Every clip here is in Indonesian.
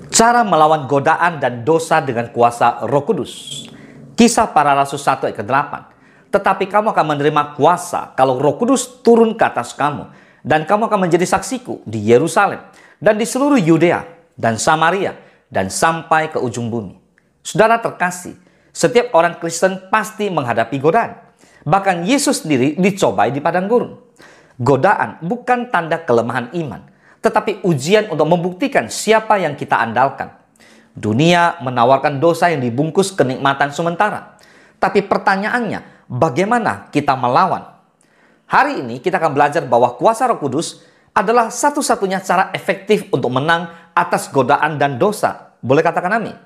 Cara melawan godaan dan dosa dengan kuasa Roh Kudus. Kisah Para Rasul 1 ayat ke-8. Tetapi kamu akan menerima kuasa kalau Roh Kudus turun ke atas kamu, dan kamu akan menjadi saksiku di Yerusalem dan di seluruh Yudea dan Samaria dan sampai ke ujung bumi. Saudara terkasih, setiap orang Kristen pasti menghadapi godaan. Bahkan Yesus sendiri dicobai di padang gurun. Godaan bukan tanda kelemahan iman, tetapi ujian untuk membuktikan siapa yang kita andalkan. Dunia menawarkan dosa yang dibungkus kenikmatan sementara. Tapi pertanyaannya, bagaimana kita melawan? Hari ini kita akan belajar bahwa kuasa Roh Kudus adalah satu-satunya cara efektif untuk menang atas godaan dan dosa. Boleh katakan amin?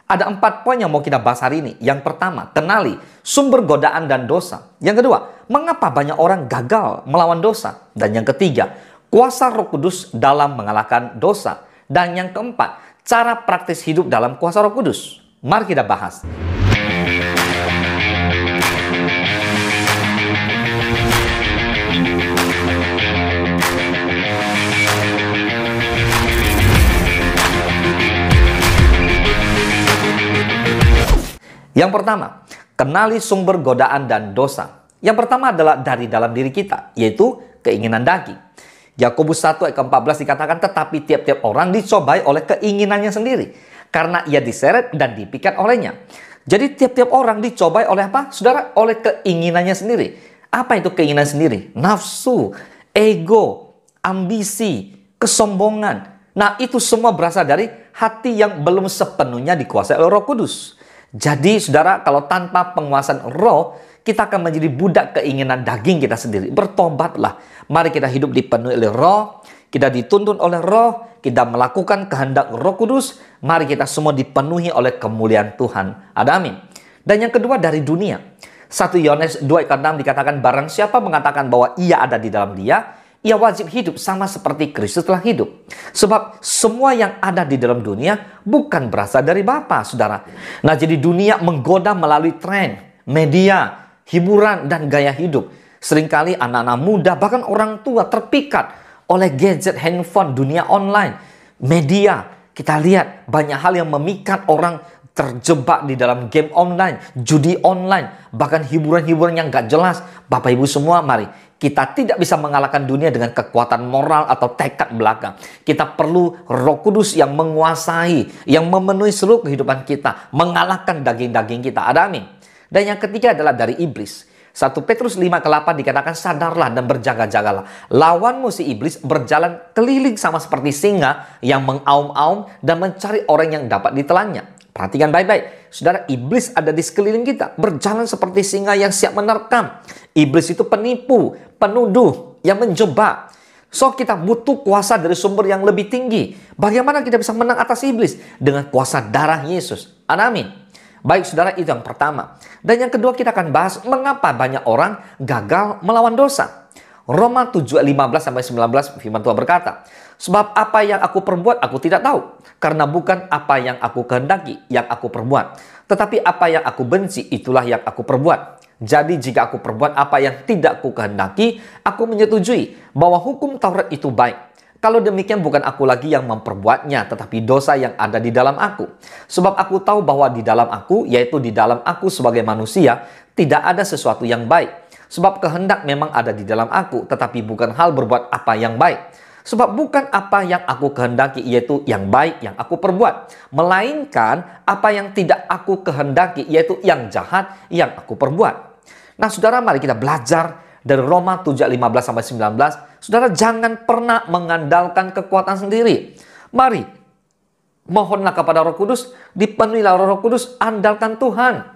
Ada 4 poin yang mau kita bahas hari ini. Yang pertama, kenali sumber godaan dan dosa. Yang kedua, mengapa banyak orang gagal melawan dosa. Dan yang ketiga, kuasa Roh Kudus dalam mengalahkan dosa. Dan yang keempat, cara praktis hidup dalam kuasa Roh Kudus. Mari kita bahas. Yang pertama, kenali sumber godaan dan dosa. Yang pertama adalah dari dalam diri kita, yaitu keinginan daging. Yakobus 1 ayat ke-14 dikatakan, tetapi tiap-tiap orang dicobai oleh keinginannya sendiri, karena ia diseret dan dipikat olehnya. Jadi tiap-tiap orang dicobai oleh apa? Saudara, oleh keinginannya sendiri. Apa itu keinginan sendiri? Nafsu, ego, ambisi, kesombongan. Nah, itu semua berasal dari hati yang belum sepenuhnya dikuasai oleh Roh Kudus. Jadi saudara, kalau tanpa penguasaan roh, kita akan menjadi budak keinginan daging kita sendiri. Bertobatlah. Mari kita hidup dipenuhi oleh roh, kita dituntun oleh roh, kita melakukan kehendak Roh Kudus. Mari kita semua dipenuhi oleh kemuliaan Tuhan. Ada amin. Dan yang kedua dari dunia. 1 Yohanes 2 ayat 6 dikatakan, barang siapa mengatakan bahwa ia ada di dalam dia, ia wajib hidup sama seperti Kristus telah hidup. Sebab semua yang ada di dalam dunia bukan berasal dari Bapa, saudara. Nah, jadi dunia menggoda melalui tren, media, hiburan, dan gaya hidup. Seringkali anak-anak muda, bahkan orang tua terpikat oleh gadget, handphone, dunia online, media. Kita lihat banyak hal yang memikat orang terjebak di dalam game online, judi online, bahkan hiburan-hiburan yang gak jelas. Bapak Ibu semua, mari. Kita tidak bisa mengalahkan dunia dengan kekuatan moral atau tekad belaka. Kita perlu Roh Kudus yang menguasai, yang memenuhi seluruh kehidupan kita, mengalahkan daging-daging kita. Ada amin. Dan yang ketiga adalah dari iblis. 1 Petrus 5 ke 8 dikatakan, sadarlah dan berjaga-jagalah. Lawanmu si iblis berjalan keliling sama seperti singa yang mengaum-aum dan mencari orang yang dapat ditelannya. Perhatikan baik-baik. Saudara, iblis ada di sekeliling kita. Berjalan seperti singa yang siap menerkam. Iblis itu penipu, penuduh, yang menjebak. So, kita butuh kuasa dari sumber yang lebih tinggi. Bagaimana kita bisa menang atas iblis? Dengan kuasa darah Yesus. Amin. Baik, saudara, itu yang pertama. Dan yang kedua, kita akan bahas mengapa banyak orang gagal melawan dosa. Roma 7 15-19 firman Tuhan berkata, sebab apa yang aku perbuat aku tidak tahu, karena bukan apa yang aku kehendaki yang aku perbuat, tetapi apa yang aku benci itulah yang aku perbuat. Jadi jika aku perbuat apa yang tidak aku kehendaki, aku menyetujui bahwa hukum Taurat itu baik. Kalau demikian bukan aku lagi yang memperbuatnya, tetapi dosa yang ada di dalam aku. Sebab aku tahu bahwa di dalam aku, yaitu di dalam aku sebagai manusia, tidak ada sesuatu yang baik. Sebab kehendak memang ada di dalam aku, tetapi bukan hal berbuat apa yang baik. Sebab bukan apa yang aku kehendaki, yaitu yang baik yang aku perbuat. Melainkan apa yang tidak aku kehendaki, yaitu yang jahat yang aku perbuat. Nah saudara, mari kita belajar dari Roma 7:15-19. Saudara, jangan pernah mengandalkan kekuatan sendiri. Mari, mohonlah kepada Roh Kudus, dipenuhilah Roh Kudus, andalkan Tuhan.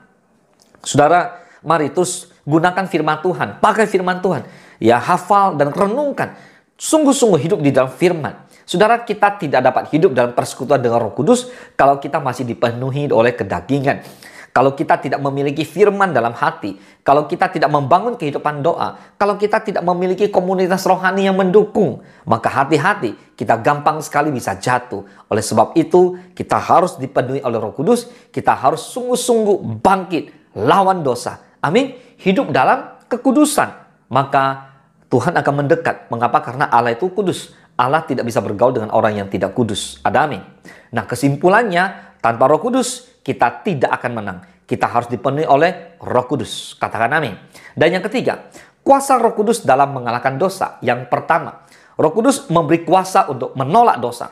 Saudara, mari terus gunakan firman Tuhan, pakai firman Tuhan. Ya, hafal dan renungkan. Sungguh-sungguh hidup di dalam firman. Saudara, kita tidak dapat hidup dalam persekutuan dengan Roh Kudus kalau kita masih dipenuhi oleh kedagingan. Kalau kita tidak memiliki firman dalam hati, kalau kita tidak membangun kehidupan doa, kalau kita tidak memiliki komunitas rohani yang mendukung, maka hati-hati, kita gampang sekali bisa jatuh. Oleh sebab itu, kita harus dipenuhi oleh Roh Kudus, kita harus sungguh-sungguh bangkit, lawan dosa. Amin. Hidup dalam kekudusan. Maka Tuhan akan mendekat. Mengapa? Karena Allah itu kudus. Allah tidak bisa bergaul dengan orang yang tidak kudus. Ada amin. Nah, kesimpulannya, tanpa Roh Kudus kita tidak akan menang. Kita harus dipenuhi oleh Roh Kudus. Katakan amin. Dan yang ketiga, kuasa Roh Kudus dalam mengalahkan dosa. Yang pertama, Roh Kudus memberi kuasa untuk menolak dosa.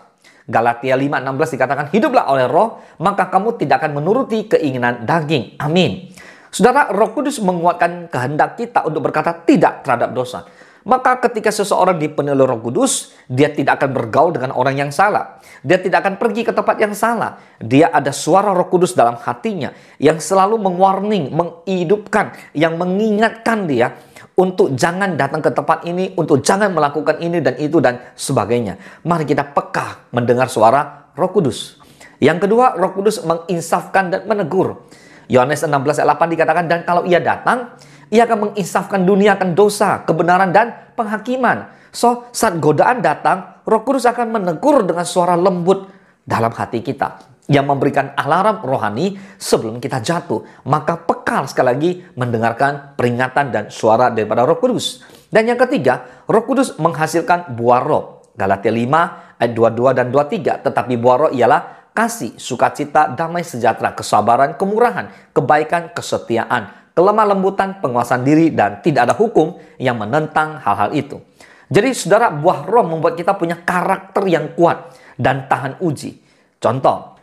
Galatia 5:16 dikatakan, hiduplah oleh Roh, maka kamu tidak akan menuruti keinginan daging. Amin. Saudara, Roh Kudus menguatkan kehendak kita untuk berkata tidak terhadap dosa. Maka ketika seseorang dipenuhi oleh Roh Kudus, dia tidak akan bergaul dengan orang yang salah. Dia tidak akan pergi ke tempat yang salah. Dia ada suara Roh Kudus dalam hatinya yang selalu mengwarning, menghidupkan, yang mengingatkan dia untuk jangan datang ke tempat ini, untuk jangan melakukan ini dan itu dan sebagainya. Mari kita peka mendengar suara Roh Kudus. Yang kedua, Roh Kudus menginsafkan dan menegur. Yohanes 16 ayat 8 dikatakan, dan kalau ia datang, ia akan menginsafkan dunia akan dosa, kebenaran, dan penghakiman. So, saat godaan datang, Roh Kudus akan menegur dengan suara lembut dalam hati kita, yang memberikan alarm rohani sebelum kita jatuh. Maka pekal sekali lagi mendengarkan peringatan dan suara daripada Roh Kudus. Dan yang ketiga, Roh Kudus menghasilkan buah roh. Galatia 5 ayat 22 dan 23. Tetapi buah roh ialah kasih, sukacita, damai sejahtera, kesabaran, kemurahan, kebaikan, kesetiaan, kelemah lembutan, penguasaan diri, dan tidak ada hukum yang menentang hal-hal itu. Jadi saudara, buah roh membuat kita punya karakter yang kuat dan tahan uji. Contoh,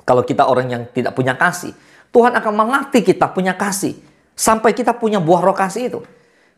kalau kita orang yang tidak punya kasih, Tuhan akan melatih kita punya kasih sampai kita punya buah roh kasih itu.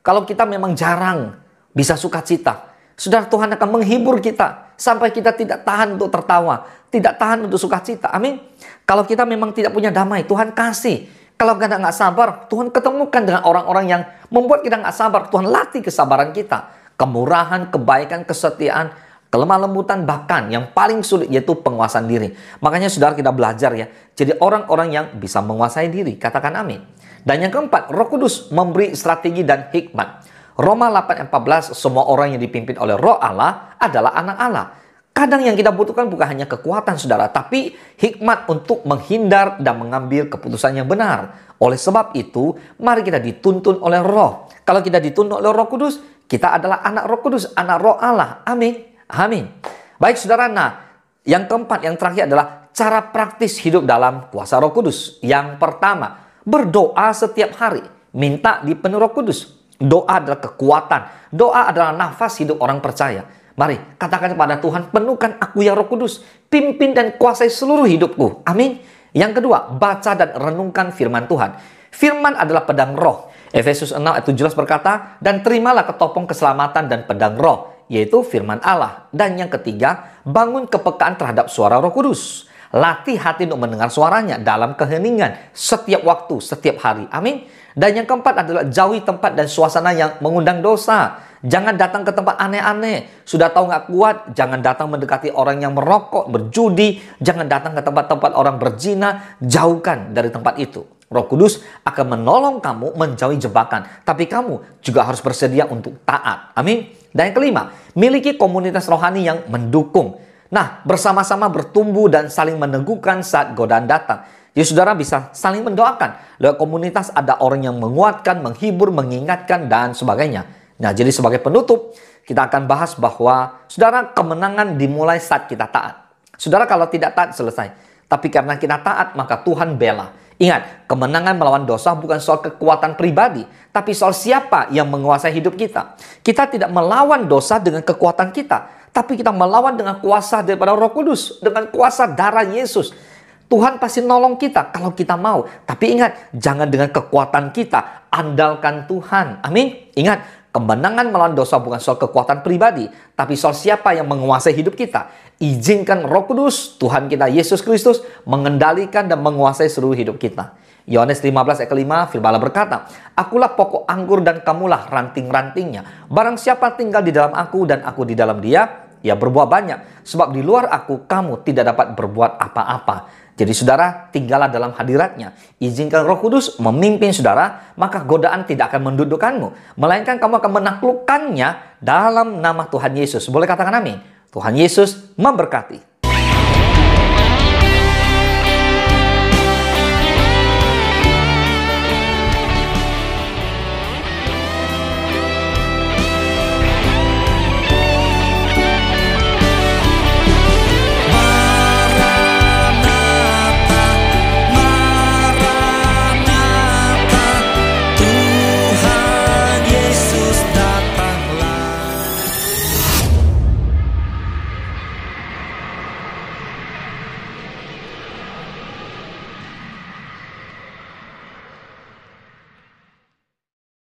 Kalau kita memang jarang bisa sukacita, saudara, Tuhan akan menghibur kita sampai kita tidak tahan untuk tertawa, tidak tahan untuk sukacita. Amin. Kalau kita memang tidak punya damai, Tuhan kasih. Kalau kita nggak sabar, Tuhan ketemukan dengan orang-orang yang membuat kita nggak sabar. Tuhan latih kesabaran kita. Kemurahan, kebaikan, kesetiaan, kelemah lembutan, bahkan yang paling sulit yaitu penguasaan diri. Makanya saudara, kita belajar ya, jadi orang-orang yang bisa menguasai diri. Katakan amin. Dan yang keempat, Roh Kudus memberi strategi dan hikmat. Roma 8:14, semua orang yang dipimpin oleh Roh Allah adalah anak Allah. Kadang yang kita butuhkan bukan hanya kekuatan saudara, tapi hikmat untuk menghindar dan mengambil keputusan yang benar. Oleh sebab itu, mari kita dituntun oleh Roh. Kalau kita dituntun oleh Roh Kudus, kita adalah anak Roh Kudus, anak Roh Allah. Amin. Amin. Baik saudara, nah yang keempat, yang terakhir adalah cara praktis hidup dalam kuasa Roh Kudus. Yang pertama, berdoa setiap hari, minta dipenuhi Roh Kudus. Doa adalah kekuatan, doa adalah nafas hidup orang percaya. Mari katakan kepada Tuhan, penuhkan aku ya Roh Kudus, pimpin dan kuasai seluruh hidupku. Amin. Yang kedua, baca dan renungkan firman Tuhan. Firman adalah pedang roh. Efesus 6 ayat 17 berkata, dan terimalah ketopong keselamatan dan pedang roh, yaitu firman Allah. Dan yang ketiga, bangun kepekaan terhadap suara Roh Kudus. Latih hati untuk mendengar suaranya dalam keheningan setiap waktu, setiap hari. Amin. Dan yang keempat adalah jauhi tempat dan suasana yang mengundang dosa. Jangan datang ke tempat aneh-aneh. Sudah tahu nggak kuat, jangan datang mendekati orang yang merokok, berjudi. Jangan datang ke tempat-tempat orang berzina. Jauhkan dari tempat itu. Roh Kudus akan menolong kamu menjauhi jebakan. Tapi kamu juga harus bersedia untuk taat. Amin. Dan yang kelima, miliki komunitas rohani yang mendukung. Nah, bersama-sama bertumbuh dan saling meneguhkan saat godaan datang. Jadi saudara bisa saling mendoakan. Lewat komunitas ada orang yang menguatkan, menghibur, mengingatkan, dan sebagainya. Nah, jadi sebagai penutup, kita akan bahas bahwa saudara, kemenangan dimulai saat kita taat. Saudara, kalau tidak taat, selesai. Tapi karena kita taat, maka Tuhan bela. Ingat, kemenangan melawan dosa bukan soal kekuatan pribadi, tapi soal siapa yang menguasai hidup kita. Kita tidak melawan dosa dengan kekuatan kita, tapi kita melawan dengan kuasa daripada Roh Kudus, dengan kuasa darah Yesus. Tuhan pasti nolong kita kalau kita mau. Tapi ingat, jangan dengan kekuatan kita, andalkan Tuhan. Amin. Ingat, kemenangan melawan dosa bukan soal kekuatan pribadi, tapi soal siapa yang menguasai hidup kita. Izinkan Roh Kudus, Tuhan kita Yesus Kristus, mengendalikan dan menguasai seluruh hidup kita. Yohanes 15 ayat kelima, firman Allah berkata, akulah pokok anggur dan kamulah ranting-rantingnya. Barang siapa tinggal di dalam aku dan aku di dalam dia, ia berbuah banyak. Sebab di luar aku, kamu tidak dapat berbuat apa-apa. Jadi saudara, tinggallah dalam hadiratnya. Izinkan Roh Kudus memimpin saudara, maka godaan tidak akan mendudukkanmu. Melainkan kamu akan menaklukkannya dalam nama Tuhan Yesus. Boleh katakan amin. Tuhan Yesus memberkati.